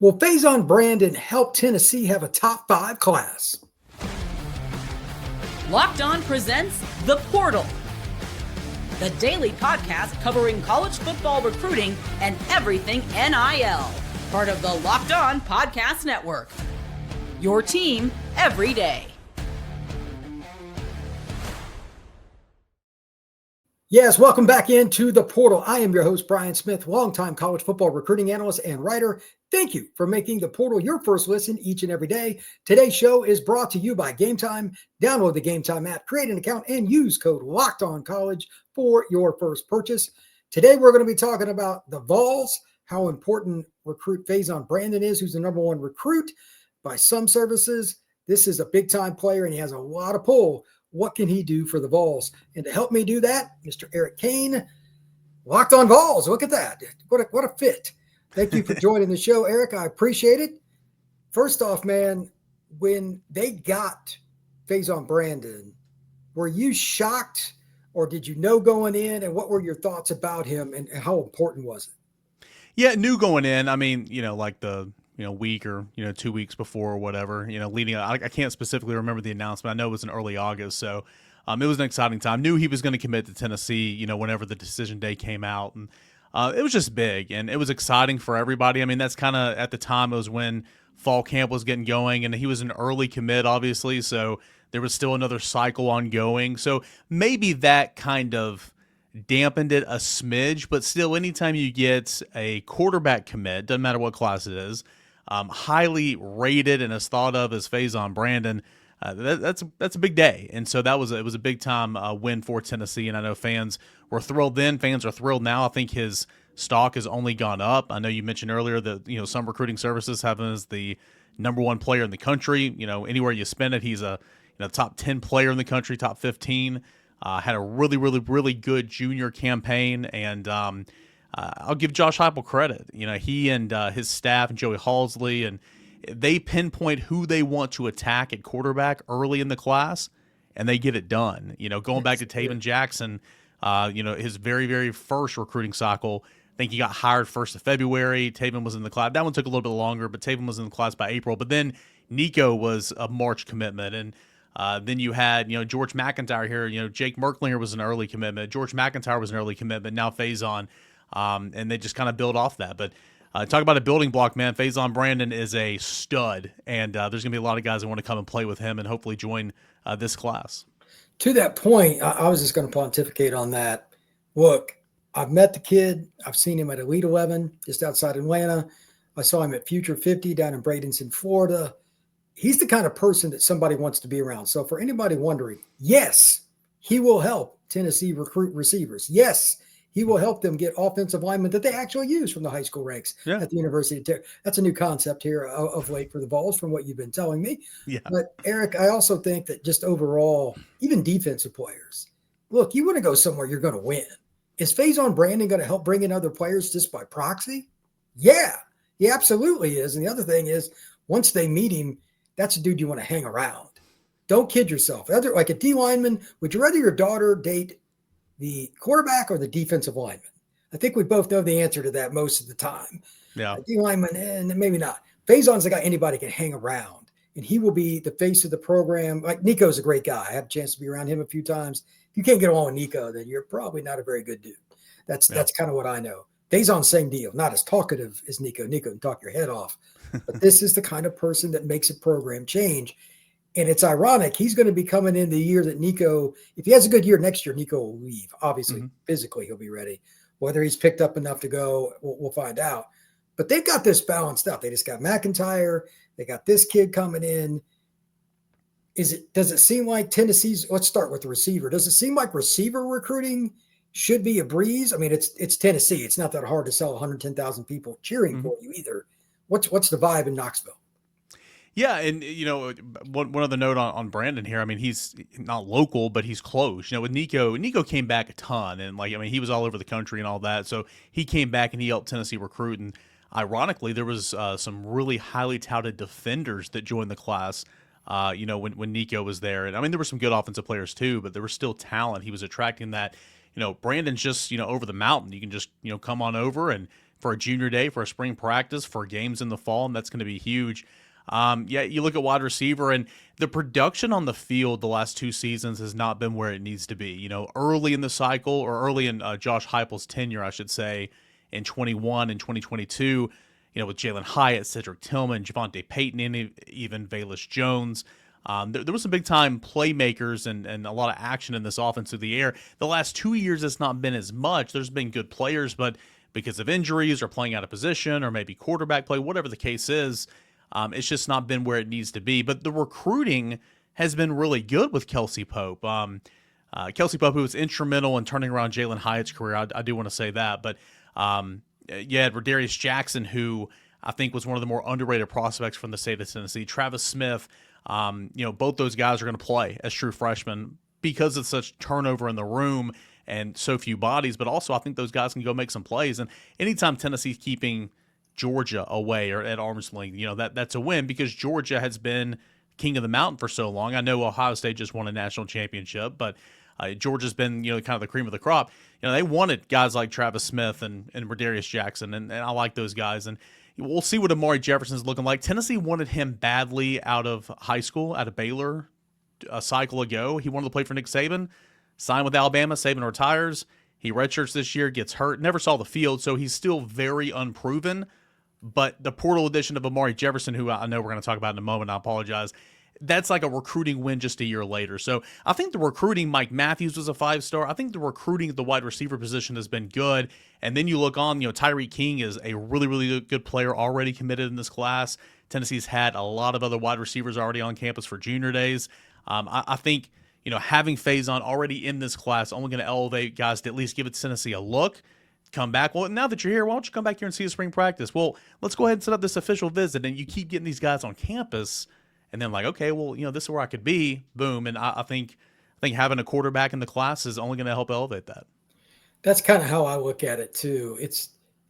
Well, Faizon Brandon helped Tennessee have a top 5 class. Locked On presents The Portal, the daily podcast covering college football recruiting and everything NIL. Part of the Locked On Podcast Network. Your team every day. Yes, welcome back into The Portal. I am your host, Brian Smith, longtime college football recruiting analyst and writer. Thank you for making The Portal your first listen each and every day. Today's show is brought to you by Gametime. Download the Gametime app, create an account, and use code LOCKEDONCollege for your first purchase. Today, we're going to be talking about the Vols, how important recruit Faizon Brandon is, who's the number one recruit by some services. This is a big-time player, and he has a lot of pull. What can he do for the Vols? And to help me do that, Mr. Eric Cain, Locked On Vols. Look at that. What a fit. Thank you for joining the show, Eric. I appreciate it. First off, man, when they got Faizon Brandon, were you shocked or did you know going in? And what were your thoughts about him and how important was it? Yeah, knew going in. I mean, like the week or 2 weeks before or whatever, leading. I can't specifically remember the announcement. I know it was in early August, so it was an exciting time. Knew he was going to commit to Tennessee, whenever the decision day came out, and it was just big and it was exciting for everybody. I mean, that's kind of at the time it was when fall camp was getting going, and he was an early commit, obviously, so there was still another cycle ongoing. So maybe that kind of dampened it a smidge, but still, anytime you get a quarterback commit, doesn't matter what class it is, highly rated and is thought of as Faizon Brandon, that's a big day. And so it was a big time win for Tennessee. And I know fans were thrilled then. Fans are thrilled now. I think his stock has only gone up. I know you mentioned earlier that some recruiting services have him as the number one player in the country. Anywhere you spend it, he's a top 10 player in the country, top 15. Had a really, really, really good junior campaign, and I'll give Josh Heupel credit. He and his staff and Joey Halsley, and they pinpoint who they want to attack at quarterback early in the class, and they get it done. Going back to Taven Jackson, his very, very first recruiting cycle, I think he got hired 1st of February. Taven was in the class. That one took a little bit longer, but Taven was in the class by April. But then Nico was a March commitment, and then you had, George McIntyre here. Jake Merklinger was an early commitment. George McIntyre was an early commitment. Now Faizon, and they just kind of build off that. But talk about a building block, man. Faizon Brandon is a stud, and there's going to be a lot of guys that want to come and play with him and hopefully join this class. To that point, I was just going to pontificate on that. Look, I've met the kid. I've seen him at Elite 11 just outside Atlanta. I saw him at Future 50 down in Bradenton, Florida. He's the kind of person that somebody wants to be around. So for anybody wondering, yes, he will help Tennessee recruit receivers. Yes, he will help them get offensive linemen that they actually use from the high school ranks at the University of Texas. That's a new concept here of late for the Vols from what you've been telling me. Yeah. But Eric, I also think that just overall, even defensive players, look, you want to go somewhere you're going to win. Is Faizon Brandon going to help bring in other players just by proxy? Yeah, he absolutely is. And the other thing is, once they meet him, that's a dude you want to hang around. Don't kid yourself. Like a D lineman, would you rather your daughter date the quarterback or the defensive lineman? I think we both know the answer to that most of the time. Yeah. D lineman, and maybe not. Faizon's a guy anybody can hang around, and he will be the face of the program. Like Nico's a great guy. I had a chance to be around him a few times. If you can't get along with Nico, then you're probably not a very good dude. That's kind of what I know. Faizon, same deal. Not as talkative as Nico. Nico can talk your head off. But this is the kind of person that makes a program change. And it's ironic. He's going to be coming in the year that Nico, if he has a good year next year, Nico will leave. Obviously, physically, he'll be ready. Whether he's picked up enough to go, we'll find out. But they've got this balanced out. They just got McIntyre. They got this kid coming in. Does it seem like Tennessee's, let's start with the receiver. Does it seem like receiver recruiting should be a breeze? I mean, it's Tennessee. It's not that hard to sell 110,000 people cheering for you either. What's the vibe in Knoxville? Yeah, and one other note on Brandon here. I mean, he's not local, but he's close. With Nico came back a ton, and he was all over the country and all that. So he came back and he helped Tennessee recruit. And ironically, there was some really highly touted defenders that joined the class. When Nico was there, and I mean, there were some good offensive players too, but there was still talent. He was attracting that. Brandon's just over the mountain. You can just come on over and for a junior day, for a spring practice, for games in the fall, and that's going to be huge. Yeah, you look at wide receiver, and the production on the field the last 2 seasons has not been where it needs to be. Early in the cycle, or early in Josh Heupel's tenure, I should say, in 21 and 2022, with Jalen Hyatt, Cedric Tillman, Javonte Payton, and even Velus Jones. There was some big-time playmakers and a lot of action in this offense through the air. The last 2 years, it's not been as much. There's been good players, but because of injuries or playing out of position or maybe quarterback play, whatever the case is, it's just not been where it needs to be. But the recruiting has been really good with Kelsey Pope. Kelsey Pope, who was instrumental in turning around Jalen Hyatt's career, I do want to say that. But you had Rodarius Jackson, who I think was one of the more underrated prospects from the state of Tennessee. Travis Smith, both those guys are going to play as true freshmen because of such turnover in the room and so few bodies. But also, I think those guys can go make some plays. And anytime Tennessee's keeping Georgia away or at arm's length, that's a win because Georgia has been king of the mountain for so long. I know Ohio State just won a national championship, but Georgia's been, kind of the cream of the crop. They wanted guys like Travis Smith and Rodarius Jackson, and I like those guys. And we'll see what Amari Jefferson's looking like. Tennessee wanted him badly out of high school, out of Baylor a cycle ago. He wanted to play for Nick Saban, signed with Alabama. Saban retires. He redshirts this year, gets hurt, never saw the field, so he's still very unproven. But the portal edition of Amari Jefferson, who I know we're going to talk about in a moment, I apologize, that's like a recruiting win just a year later. So I think the recruiting, Mike Matthews was a 5-star. I think the recruiting at the wide receiver position has been good. And then you look on, Tyreek King is a really, really good player already committed in this class. Tennessee's had a lot of other wide receivers already on campus for junior days. I think, having Faizon already in this class only going to elevate guys to at least give it Tennessee a look. Come back. Well, now that you're here, why don't you come back here and see a spring practice? Well, let's go ahead and set up this official visit. And you keep getting these guys on campus. And then okay, well, this is where I could be. Boom. And I think having a quarterback in the class is only going to help elevate that. That's kind of how I look at it too. It's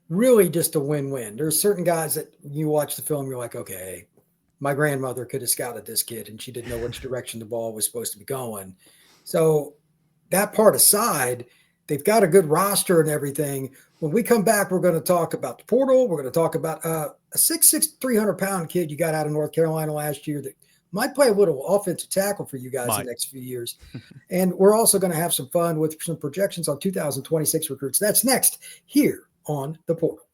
really just a win-win. There's certain guys that you watch the film, you're like, okay, my grandmother could have scouted this kid and she didn't know which direction the ball was supposed to be going. So that part aside, they've got a good roster and everything. When we come back, we're going to talk about the portal. We're going to talk about a 6'6", 300-pound kid you got out of North Carolina last year that might play a little offensive tackle for you guys in the next few years. And we're also going to have some fun with some projections on 2026 recruits. That's next here on The Portal.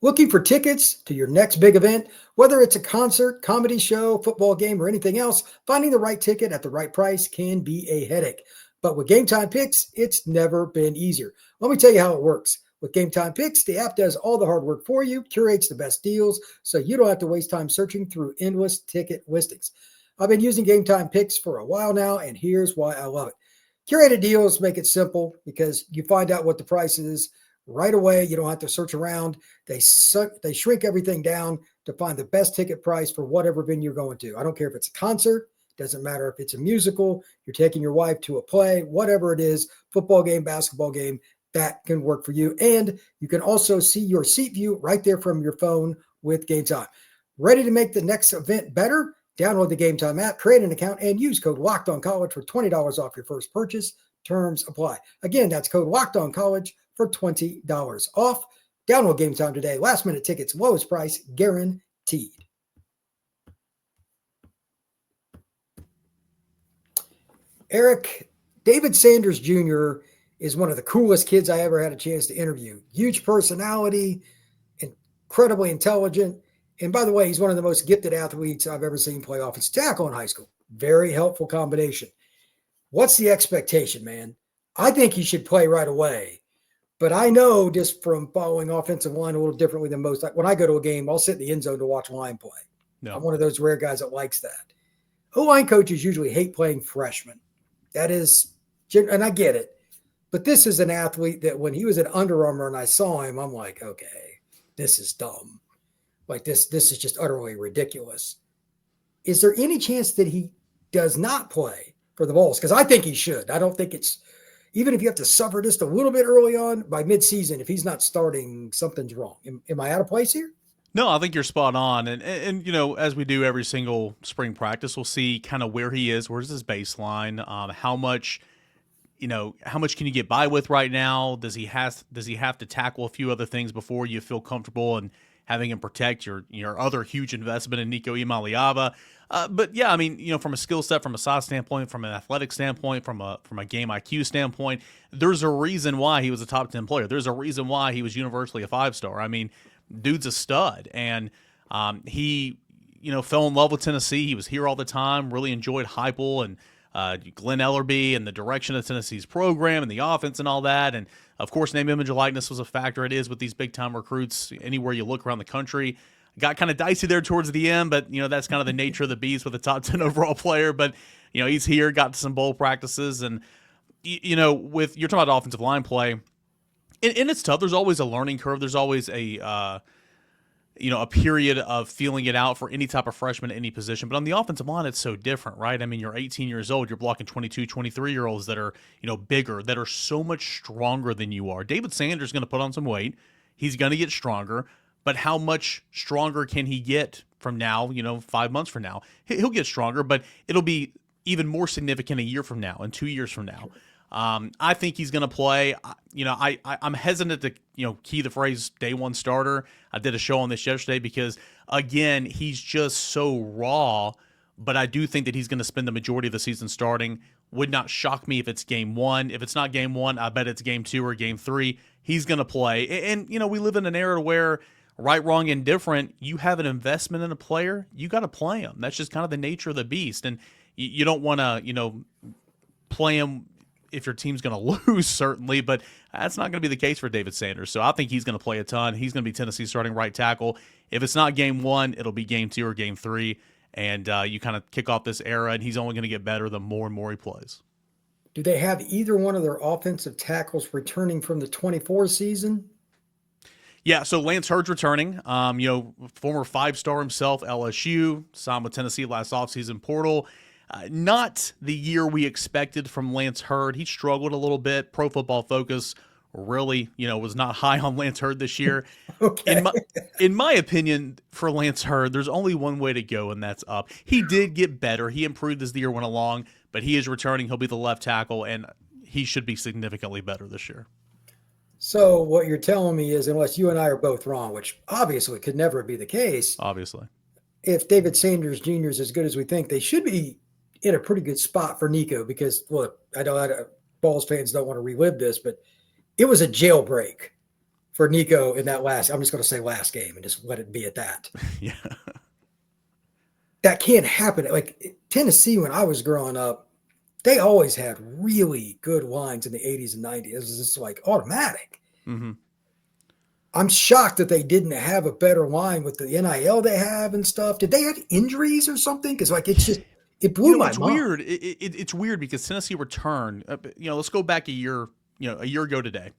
Looking for tickets to your next big event? Whether it's a concert, comedy show, football game, or anything else, finding the right ticket at the right price can be a headache. But with Gametime Picks, it's never been easier. Let me tell you how it works. With Gametime Picks, the app does all the hard work for you, curates the best deals, so you don't have to waste time searching through endless ticket listings. I've been using Gametime Picks for a while now, and here's why I love it. Curated deals make it simple because you find out what the price is right away. You don't have to search around. They shrink everything down to find the best ticket price for whatever venue you're going to. I don't care if it's a concert. Doesn't matter if it's a musical, you're taking your wife to a play, whatever it is, football game, basketball game, that can work for you. And you can also see your seat view right there from your phone with Gametime. Ready to make the next event better? Download the Gametime app, create an account, and use code LOCKEDONCollege for $20 off your first purchase. Terms apply. Again, that's code LOCKEDONCollege for $20 off. Download Gametime today. Last minute tickets, lowest price guaranteed. Eric, David Sanders Jr. is one of the coolest kids I ever had a chance to interview. Huge personality, incredibly intelligent. And by the way, he's one of the most gifted athletes I've ever seen play offensive tackle in high school. Very helpful combination. What's the expectation, man? I think he should play right away. But I know just from following offensive line a little differently than most. Like when I go to a game, I'll sit in the end zone to watch line play. No. I'm one of those rare guys that likes that. O-line coaches usually hate playing freshmen. That is, and I get it. But this is an athlete that when he was at Under Armour and I saw him, I'm like, okay, this is dumb. Like this is just utterly ridiculous. Is there any chance that he does not play for the Vols? Because I think he should. I don't think it's, even if you have to suffer just a little bit early on, by midseason, if he's not starting, something's wrong. Am I out of place here? No, I think you're spot on. And you know, as we do every single spring practice, we'll see kind of where he is, where's his baseline, how much how much can you get by with right now? Does he have to tackle a few other things before you feel comfortable and having him protect your other huge investment in Nico Iamaleava? But yeah, I mean, from a skill set, from a size standpoint, from an athletic standpoint, from a game IQ standpoint, there's a reason why he was a top 10 player. There's a reason why he was universally a 5-star. I mean, dude's a stud, and he fell in love with Tennessee. He was here all the time. Really enjoyed Heupel and Glenn Ellerbe and the direction of Tennessee's program and the offense and all that. And of course, name, image, and likeness was a factor. It is with these big time recruits anywhere you look around the country. Got kind of dicey there towards the end, but that's kind of the nature of the beast with a top 10 overall player. But he's here, got some bowl practices, and with you're talking about offensive line play, and it's tough. There's always a learning curve. There's always a period of feeling it out for any type of freshman at any position. But on the offensive line, it's so different, right? I mean, you're 18 years old. You're blocking 22, 23-year-olds that are, bigger, that are so much stronger than you are. David Sanders is going to put on some weight. He's going to get stronger. But how much stronger can he get from now, 5 months from now? He'll get stronger, but it'll be even more significant a year from now and 2 years from now. I think he's going to play. I'm hesitant to, key the phrase day one starter. I did a show on this yesterday because, again, he's just so raw, but I do think that he's going to spend the majority of the season starting. Would not shock me if it's game one. If it's not game one, I bet it's game 2 or game 3. He's going to play. And, we live in an era where right, wrong, indifferent, you have an investment in a player, you got to play him. That's just kind of the nature of the beast. And you don't want to, play him if your team's going to lose, certainly, but that's not going to be the case for David Sanders. So I think he's going to play a ton. He's going to be Tennessee's starting right tackle. If it's not game 1, it'll be game 2 or game 3, and you kind of kick off this era, and he's only going to get better the more and more he plays. Do they have either one of their offensive tackles returning from the 24 season? Yeah, so Lance Hurd's returning. Former 5-star himself, LSU, signed with Tennessee last offseason portal. Not the year we expected from Lance Hurd. He struggled a little bit. Pro Football Focus really, was not high on Lance Hurd this year. Okay. In my opinion, for Lance Hurd, there's only one way to go, and that's up. He did get better. He improved as the year went along, but he is returning. He'll be the left tackle, and he should be significantly better this year. So what you're telling me is, unless you and I are both wrong, which obviously could never be the case. Obviously. If David Sanders Jr. is as good as we think, they should be in a pretty good spot for Nico because, look, I know Vols fans don't want to relive this, but it was a jailbreak for Nico in that I'm just going to say last game and just let it be at that. Yeah. That can't happen. Like Tennessee, when I was growing up, they always had really good lines in the 80s and 90s. It was just like automatic. Mm-hmm. I'm shocked that they didn't have a better line with the NIL they have and stuff. Did they have injuries or something? Because it blew my mind. Weird. It's weird because Tennessee returned. Let's go back a year ago today.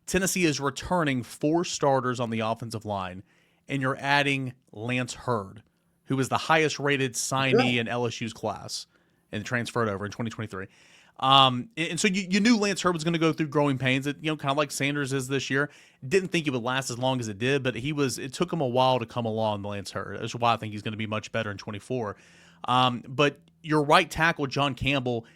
Tennessee is returning 4 starters on the offensive line, and you're adding Lance Hurd, who is the highest rated signee in LSU's class and transferred over in 2023. And so you knew Lance Hurd was going to go through growing pains, kind of like Sanders is this year. Didn't think it would last as long as it did, but it took him a while to come along, Lance Hurd. That's why I think he's going to be much better in 24. But your right tackle, John Campbell,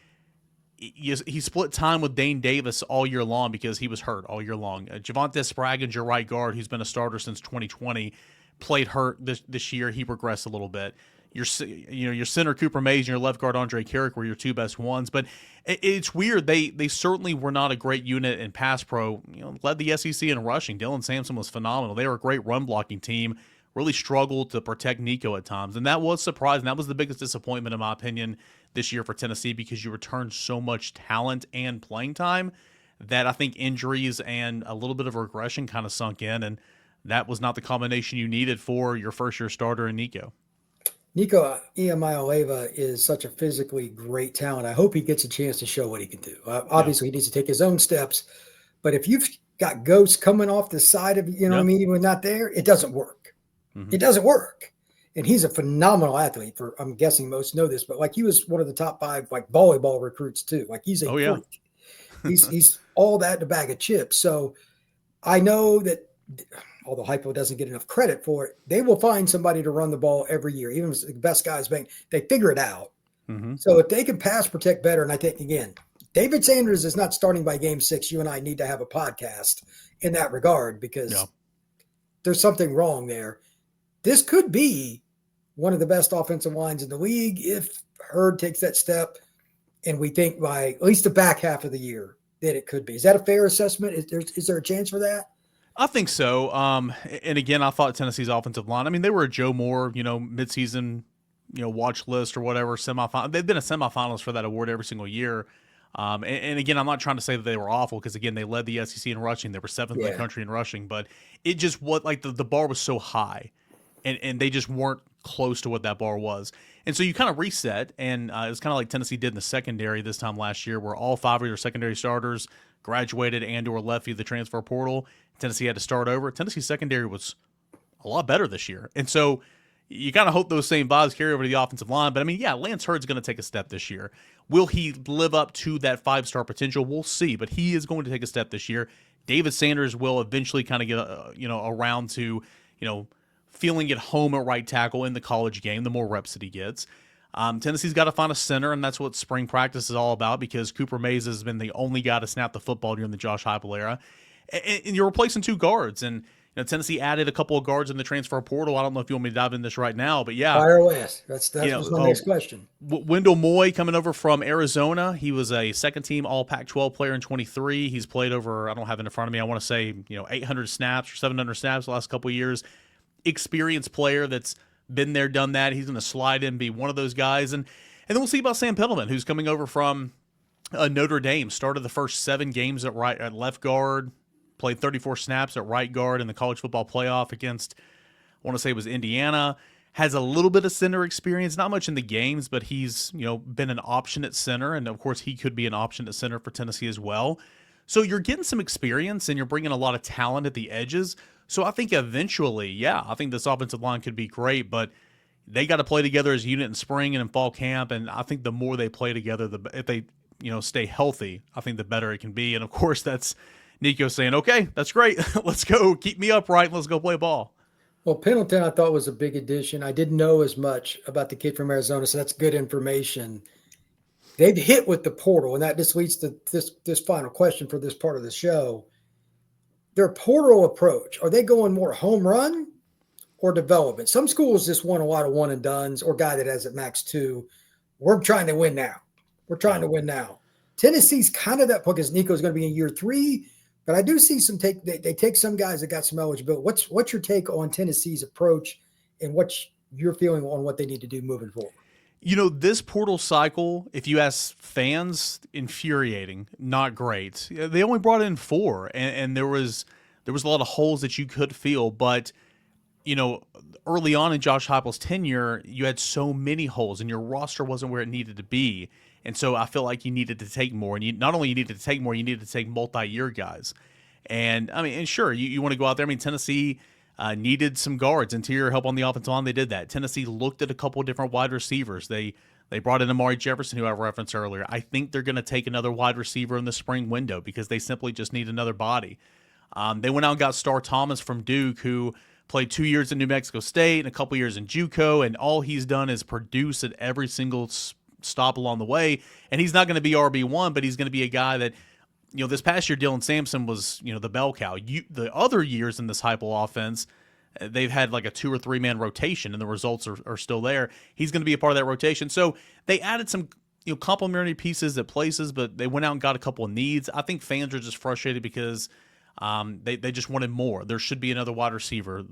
he split time with Dane Davis all year long because he was hurt all year long. Javonte Spraggins, your right guard, who's been a starter since 2020, played hurt this year. He regressed a little bit. Your center Cooper Mays and your left guard Andre Carrick were your 2 best ones, but it's weird. They certainly were not a great unit in pass pro. Led the SEC in rushing. Dylan Sampson was phenomenal. They were a great run blocking team. Really struggled to protect Nico at times, and that was surprising. That was the biggest disappointment, in my opinion, this year for Tennessee because you returned so much talent and playing time that I think injuries and a little bit of regression kind of sunk in, and that was not the combination you needed for your first-year starter in Nico. Nico Iamaleava is such a physically great talent. I hope he gets a chance to show what he can do. Obviously, he needs to take his own steps, but if you've got ghosts coming off the side of what I mean, even when not there, it doesn't work. Mm-hmm. It doesn't work. And he's a phenomenal athlete. I'm guessing most know this, but he was one of the top 5 volleyball recruits too. He's a freak. He's all that in a bag of chips. So I know that although Heupel doesn't get enough credit for it, they will find somebody to run the ball every year. Even if the best guys they figure it out. Mm-hmm. So if they can pass protect better, and I think again, David Sanders is not starting by game 6. You and I need to have a podcast in that regard because there's something wrong there. This could be one of the best offensive lines in the league if Hurd takes that step, and we think by at least the back half of the year that it could be. Is that a fair assessment? Is there a chance for that? I think so. And again, I thought Tennessee's offensive line, I mean, they were a Joe Moore, midseason, watch list or whatever, semifinal. They've been a semifinalist for that award every single year. And again, I'm not trying to say that they were awful because, again, they led the SEC in rushing. They were 7th in the country in rushing. But it just the bar was so high, and they just weren't close to what that bar was. And so you kind of reset, and it's kind of like Tennessee did in the secondary this time last year where all 5 of their secondary starters graduated and or left via the transfer portal. Tennessee had to start over. Tennessee's secondary was a lot better this year. And so you kind of hope those same vibes carry over to the offensive line. But, I mean, yeah, Lance Hurd's going to take a step this year. Will he live up to that 5-star potential? We'll see. But he is going to take a step this year. David Sanders will eventually kind of get, around to, feeling at home at right tackle in the college game, the more reps that he gets. Tennessee's got to find a center, and that's what spring practice is all about because Cooper Mays has been the only guy to snap the football during the Josh Heupel era. And you're replacing 2 guards, and Tennessee added a couple of guards in the transfer portal. I don't know if you want me to dive in this right now, but yeah. Fire away. That was my next question. Wendell Moy coming over from Arizona. He was a second-team All Pac-12 player in 23. He's played over, I don't have it in front of me, I want to say 800 snaps or 700 snaps the last couple of years. Experienced player that's been there, done that. He's going to slide in, be one of those guys. And then we'll see about Sam Pittleman, who's coming over from Notre Dame. Started the first 7 games at left guard, played 34 snaps at right guard in the college football playoff against, I want to say it was Indiana. Has a little bit of center experience, not much in the games, but he's been an option at center. And, of course, he could be an option at center for Tennessee as well. So you're getting some experience, and you're bringing a lot of talent at the edges. So I think eventually, I think this offensive line could be great, but they got to play together as a unit in spring and in fall camp. And I think the more they play together, if they, stay healthy, I think the better it can be. And of course, that's Nico saying, okay, that's great. Let's go. Keep me upright. And let's go play ball. Well, Pendleton, I thought was a big addition. I didn't know as much about the kid from Arizona, so that's good information. They've hit with the portal, and that just leads to this final question for this part of the show. Their portal approach, are they going more home run or development? Some schools just want a lot of one and dones or guy that has at max 2. We're trying to win now. Tennessee's kind of that because Nico's going to be in year 3, but I do see they take some guys that got some eligibility. What's your take on Tennessee's approach and what's your feeling on what they need to do moving forward? This portal cycle, if you ask fans, infuriating, not great. They only brought in 4, and there was a lot of holes that you could feel. But, early on in Josh Heupel's tenure, you had so many holes, and your roster wasn't where it needed to be. And so I feel like you needed to take more. And not only you needed to take more, you needed to take multi-year guys. And, sure, you want to go out there. Tennessee needed some guards, interior help on the offensive line. They did that. Tennessee looked at a couple of different wide receivers. They brought in Amari Jefferson, who I referenced earlier. I think they're going to take another wide receiver in the spring window because they simply just need another body. They went out and got Star Thomas from Duke, who played 2 years in New Mexico State and a couple years in JUCO, and all he's done is produce at every single stop along the way. And he's not going to be RB1, but he's going to be a guy that, this past year, Dylan Sampson was, the bell cow. The other years in this Heupel offense, they've had like a 2 or 3 man rotation, and the results are still there. He's going to be a part of that rotation. So they added some, complementary pieces at places, but they went out and got a couple of needs. I think fans are just frustrated because they just wanted more. There should be another wide receiver.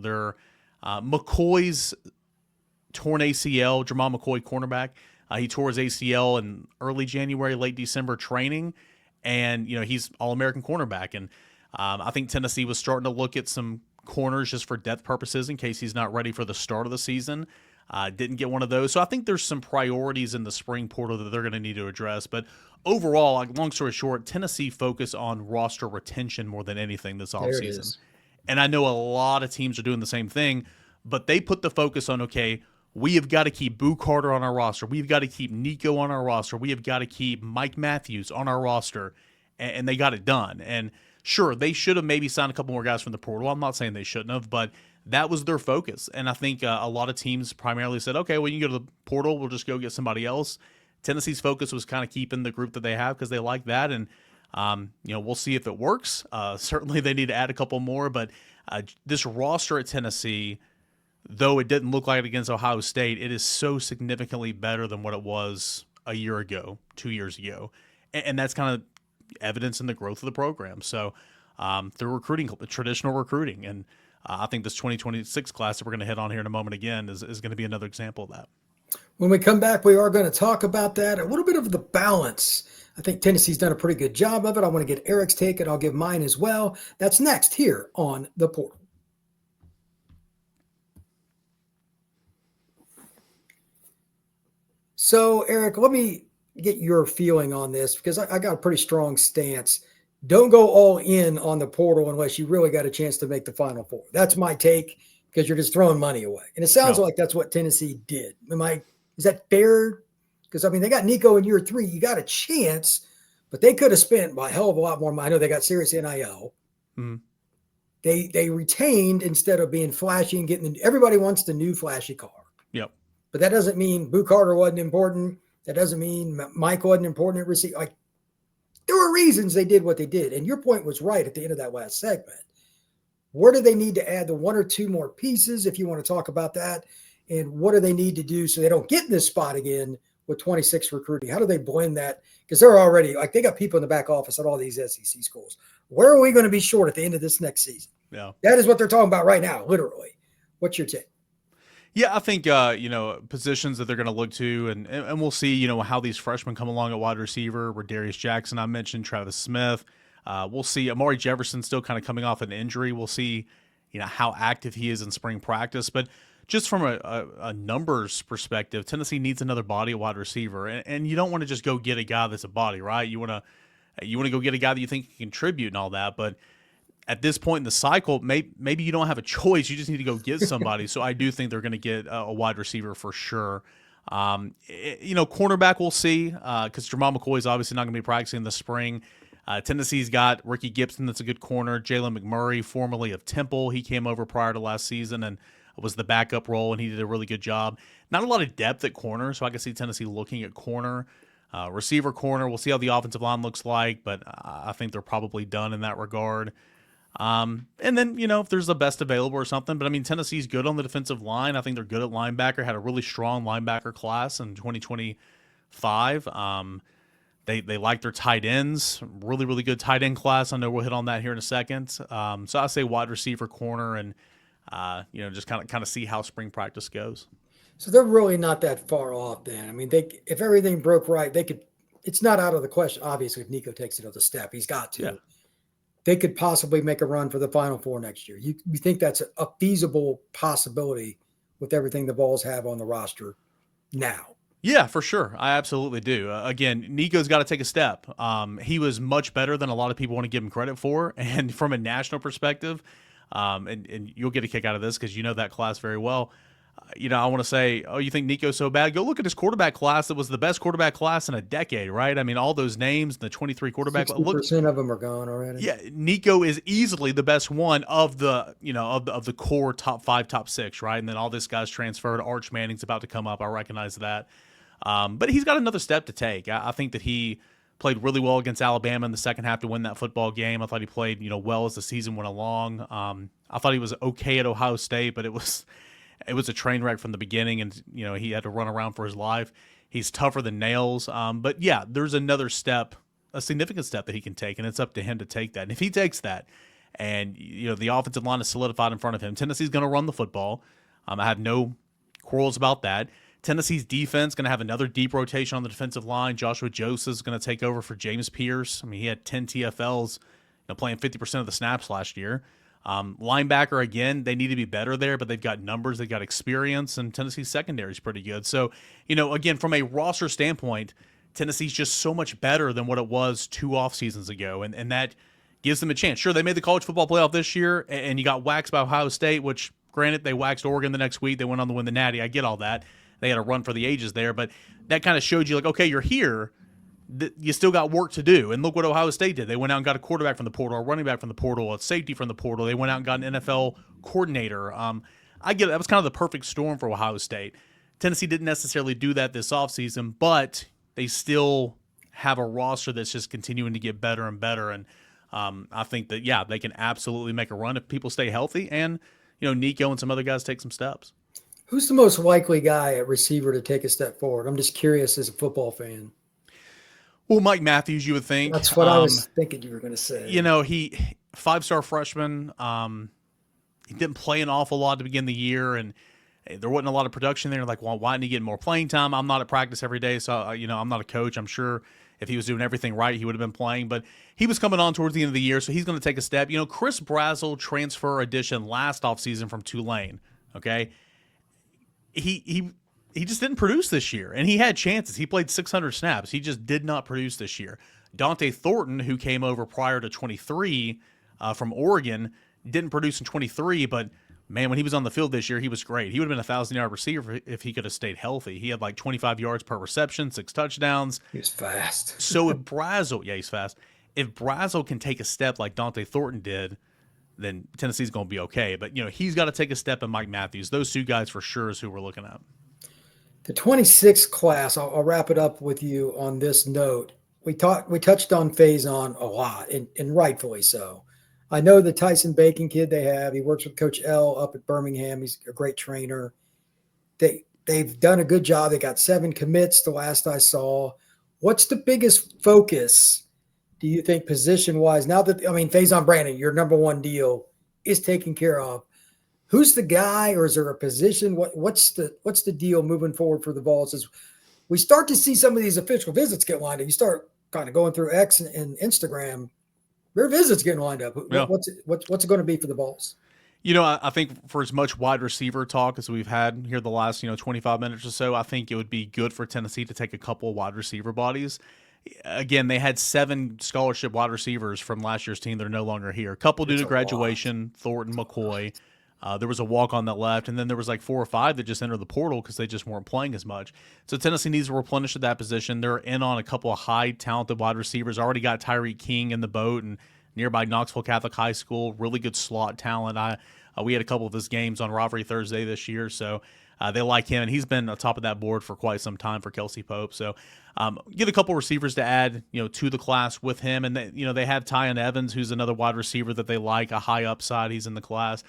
McCoy's torn ACL, Jamal McCoy, cornerback. He tore his ACL in early January, late December training. And, he's All-American cornerback. And I think Tennessee was starting to look at some corners just for depth purposes in case he's not ready for the start of the season. Didn't get one of those. So I think there's some priorities in the spring portal that they're going to need to address. But overall, long story short, Tennessee focused on roster retention more than anything this offseason. And I know a lot of teams are doing the same thing, but they put the focus on, okay, we have got to keep Boo Carter on our roster. We've got to keep Nico on our roster. We have got to keep Mike Matthews on our roster. And they got it done. And sure, they should have maybe signed a couple more guys from the portal. I'm not saying they shouldn't have, but that was their focus. And I think a lot of teams primarily said, okay, well, you can go to the portal. We'll just go get somebody else. Tennessee's focus was kind of keeping the group that they have because they like that. And, we'll see if it works. Certainly they need to add a couple more, but this roster at Tennessee, though it didn't look like it against Ohio State, it is so significantly better than what it was a year ago, 2 years ago. And that's kind of evidence in the growth of the program. So through recruiting, traditional recruiting. And I think this 2026 class that we're going to hit on here in a moment again is going to be another example of that. When we come back, we are going to talk about that, a little bit of the balance. I think Tennessee's done a pretty good job of it. I want to get Eric's take, and I'll give mine as well. That's next here on The Portal. So, Eric, let me get your feeling on this because I got a pretty strong stance. Don't go all in on the portal unless you really got a chance to make the Final Four. That's my take because you're just throwing money away. And it sounds like that's what Tennessee did. Is that fair? Because, they got Nico in year 3. You got a chance, but they could have spent a hell of a lot more money. I know they got serious NIL. Mm-hmm. They retained instead of being flashy and getting everybody wants the new flashy car. Yep. But that doesn't mean Boo Carter wasn't important. That doesn't mean Mike wasn't important at receipt. There were reasons they did what they did. And your point was right at the end of that last segment. Where do they need to add the 1 or 2 more pieces, if you want to talk about that? And what do they need to do so they don't get in this spot again with 26 recruiting? How do they blend that? Because they're already, they got people in the back office at all these SEC schools. Where are we going to be short at the end of this next season? Yeah. That is what they're talking about right now, literally. What's your take? Yeah, I think, positions that they're going to look to, and we'll see, how these freshmen come along at wide receiver. Darius Jackson, I mentioned, Travis Smith. We'll see Amari Jefferson still kind of coming off an injury. We'll see, how active he is in spring practice. But just from a numbers perspective, Tennessee needs another body at wide receiver. And you don't want to just go get a guy that's a body, right? You want to go get a guy that you think can contribute and all that. But at this point in the cycle, maybe you don't have a choice. You just need to go get somebody. So I do think they're going to get a wide receiver for sure. Cornerback we'll see because Jamal McCoy is obviously not going to be practicing in the spring. Tennessee's got Ricky Gibson that's a good corner. Jalen McMurray, formerly of Temple. He came over prior to last season and was the backup role, and he did a really good job. Not a lot of depth at corner, so I can see Tennessee looking at corner. Receiver corner, we'll see how the offensive line looks like, but I think they're probably done in that regard. And then, if there's the best available or something. But, Tennessee's good on the defensive line. I think they're good at linebacker, had a really strong linebacker class in 2025. They like their tight ends, really, really good tight end class. I know we'll hit on that here in a second. So I say wide receiver, corner, and, just kind of see how spring practice goes. So they're really not that far off then. If everything broke right, they could – it's not out of the question, obviously, if Nico takes another step. He's got to. Yeah. They could possibly make a run for the Final Four next year. You think that's a feasible possibility with everything the Vols have on the roster now? Yeah, for sure. I absolutely do. Again, Nico's got to take a step. He was much better than a lot of people want to give him credit for. And from a national perspective, and you'll get a kick out of this because you know that class very well. I want to say, oh, you think Nico's so bad? Go look at his quarterback class. That was the best quarterback class in a decade, right? all those names, the 23 quarterbacks. 60% of them are gone already. Yeah, Nico is easily the best one of the, of the core top 5, top 6, right? And then all this guy's transferred. Arch Manning's about to come up. I recognize that. But he's got another step to take. I think that he played really well against Alabama in the second half to win that football game. I thought he played, well as the season went along. I thought he was okay at Ohio State, but it was a train wreck from the beginning, and he had to run around for his life. He's tougher than nails. But yeah, there's another step, a significant step that he can take, and it's up to him to take that. And if he takes that, and the offensive line is solidified in front of him, Tennessee's going to run the football. I have no quarrels about that. Tennessee's defense going to have another deep rotation on the defensive line. Joshua Joseph is going to take over for James Pierce. He had 10 TFLs, playing 50% of the snaps last year. Linebacker, again, they need to be better there, but they've got numbers, they've got experience, and Tennessee's secondary is pretty good. So, again, from a roster standpoint, Tennessee's just so much better than what it was 2 off seasons ago, and that gives them a chance. Sure, they made the college football playoff this year, and you got waxed by Ohio State, which, granted, they waxed Oregon the next week. They went on to win the Natty. I get all that. They had a run for the ages there, but that kind of showed you, okay, you're here. You still got work to do. And look what Ohio State did. They went out and got a quarterback from the portal, a running back from the portal, a safety from the portal. They went out and got an NFL coordinator. I get it. That was kind of the perfect storm for Ohio State. Tennessee didn't necessarily do that this offseason, but they still have a roster that's just continuing to get better and better. And I think that, yeah, they can absolutely make a run if people stay healthy and, Nico and some other guys take some steps. Who's the most likely guy at receiver to take a step forward? I'm just curious as a football fan. Well, Mike Matthews, you would think. That's what I was thinking you were going to say. He 5-star freshman. He didn't play an awful lot to begin the year, and there wasn't a lot of production there. Like, well, why didn't he get more playing time? I'm not at practice every day, so, I'm not a coach. I'm sure if he was doing everything right, he would have been playing. But he was coming on towards the end of the year, so he's going to take a step. Chris Brazzell, transfer addition last offseason from Tulane, okay? He just didn't produce this year, and he had chances. He played 600 snaps. He just did not produce this year. Dante Thornton, who came over prior to 23 from Oregon, didn't produce in 23, but man, when he was on the field this year, he was great. He would have been a 1,000-yard receiver if he could have stayed healthy. He had like 25 yards per reception, 6 touchdowns. He was fast. So if Brazzell, yeah, he's fast. If Brazzell can take a step like Dante Thornton did, then Tennessee's going to be okay. But, he's got to take a step in Mike Matthews. Those two guys for sure is who we're looking at. The 26th class, I'll wrap it up with you on this note. We touched on Faizon a lot, and rightfully so. I know the Tyson Bacon kid they have. He works with Coach L up at Birmingham. He's a great trainer. They've done a good job. They got 7 commits the last I saw. What's the biggest focus, do you think, position-wise? Now that, Faizon Brandon, your number one deal, is taken care of. Who's the guy, or is there a position? What's the deal moving forward for the Vols? As we start to see some of these official visits get lined up, you start kind of going through X and Instagram. Their visits getting lined up. Yeah. What's it going to be for the Vols? I think for as much wide receiver talk as we've had here the last 25 minutes or so, I think it would be good for Tennessee to take a couple of wide receiver bodies. Again, they had 7 scholarship wide receivers from last year's team that are no longer here. A couple due to graduation, Thornton, McCoy. There was a walk-on that left, and then there was like 4 or 5 that just entered the portal because they just weren't playing as much. So Tennessee needs to replenish at that position. They're in on a couple of high, talented wide receivers. Already got Tyreek King in the boat and nearby Knoxville Catholic High School. Really good slot talent. We had a couple of his games on Rivalry Thursday this year, so they like him, and he's been on top of that board for quite some time for Kelsey Pope. So get a couple receivers to add, to the class with him, and they have Tyon Evans, who's another wide receiver that they like, a high upside. He's in the class.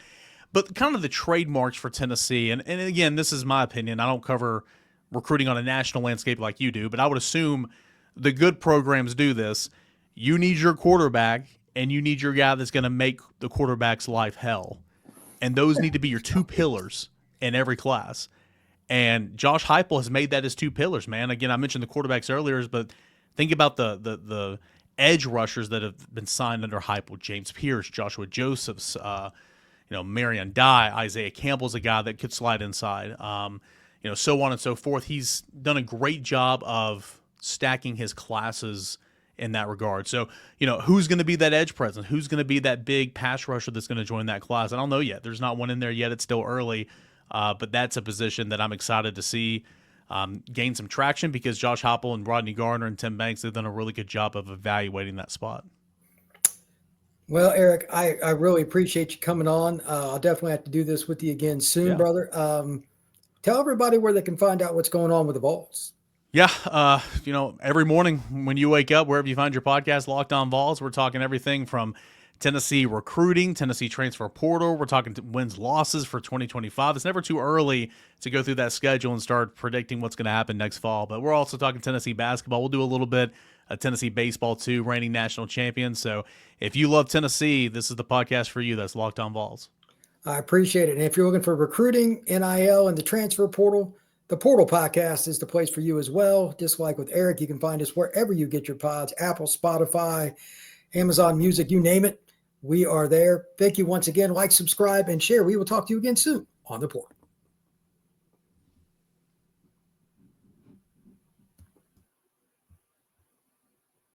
But kind of the trademarks for Tennessee, and again, this is my opinion. I don't cover recruiting on a national landscape like you do, but I would assume the good programs do this. You need your quarterback, and you need your guy that's going to make the quarterback's life hell. And those need to be your 2 pillars in every class. And Josh Heupel has made that his 2 pillars, man. Again, I mentioned the quarterbacks earlier, but think about the edge rushers that have been signed under Heupel. James Pierce, Joshua Josephs, Marion Dye, Isaiah Campbell's a guy that could slide inside, so on and so forth. He's done a great job of stacking his classes in that regard. So, who's going to be that edge presence? Who's going to be that big pass rusher that's going to join that class? I don't know yet. There's not one in there yet. It's still early, but that's a position that I'm excited to see gain some traction because Josh Heupel and Rodney Garner and Tim Banks, they've done a really good job of evaluating that spot. Well, Eric, I really appreciate you coming on. I'll definitely have to do this with you again soon, brother. Tell everybody where they can find out what's going on with the Vols. Yeah, every morning when you wake up, wherever you find your podcast, Locked On Vols, we're talking everything from Tennessee recruiting, Tennessee transfer portal. We're talking wins, losses for 2025. It's never too early to go through that schedule and start predicting what's going to happen next fall. But we're also talking Tennessee basketball. We'll do a little bit of Tennessee baseball too, reigning national champions. So if you love Tennessee, this is the podcast for you. That's Locked On Vols. I appreciate it. And if you're looking for recruiting, NIL, and the transfer portal, the Portal Podcast is the place for you as well. Just like with Eric, you can find us wherever you get your pods, Apple, Spotify, Amazon Music, you name it. We are there. Thank you once again. Like, subscribe, and share. We will talk to you again soon on the Portal.